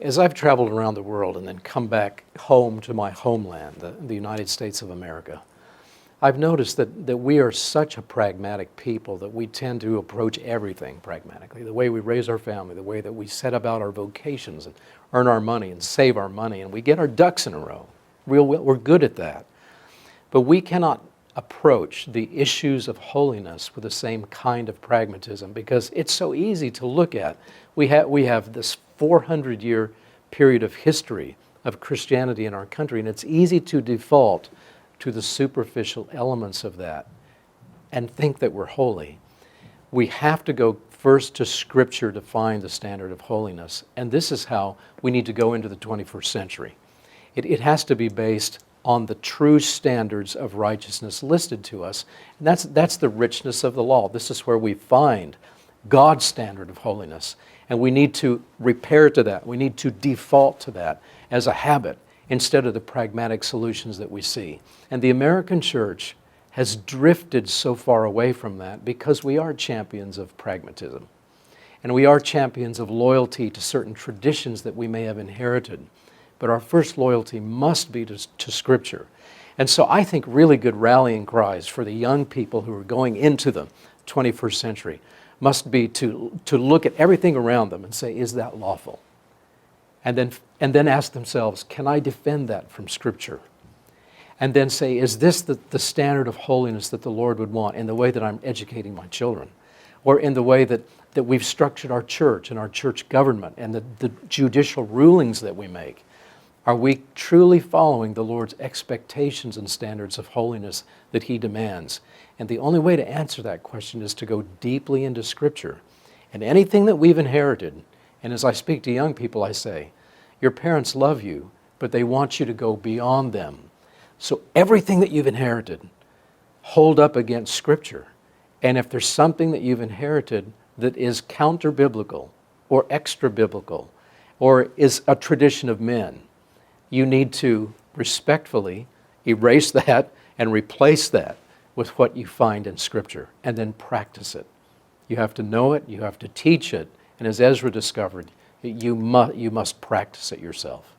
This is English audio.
As I've traveled around the world and then come back home to my homeland, the United States of America, I've noticed that we are such a pragmatic people that we tend to approach everything pragmatically. The way we raise our family, the way that we set about our vocations and earn our money and save our money, and we get our ducks in a row. We're good at that. But we cannot approach the issues of holiness with the same kind of pragmatism because it's so easy to look at. We have this 400-year period of history of Christianity in our country, and it's easy to default to the superficial elements of that and think that we're holy. We have to go first to Scripture to find the standard of holiness, and this is how we need to go into the 21st century. It has to be based on the true standards of righteousness listed to us, and that's the richness of the law. This is where we find God's standard of holiness, and we need to repair to that. We need to default to that as a habit instead of the pragmatic solutions that we see. And the American church has drifted so far away from that because we are champions of pragmatism. And we are champions of loyalty to certain traditions that we may have inherited. But our first loyalty must be to Scripture. And so I think really good rallying cries for the young people who are going into the 21st century must be to look at everything around them and say, is that lawful? And then ask themselves, can I defend that from Scripture? And then say, is this the standard of holiness that the Lord would want in the way that I'm educating my children? Or in the way that we've structured our church and our church government and the judicial rulings that we make? Are we truly following the Lord's expectations and standards of holiness that He demands? And the only way to answer that question is to go deeply into Scripture. And anything that we've inherited, and as I speak to young people, I say, your parents love you, but they want you to go beyond them. So everything that you've inherited, hold up against Scripture. And if there's something that you've inherited that is counter-biblical or extra-biblical or is a tradition of men, you need to respectfully erase that and replace that with what you find in Scripture and then practice it. You have to know it, you have to teach it, and as Ezra discovered, you must practice it yourself.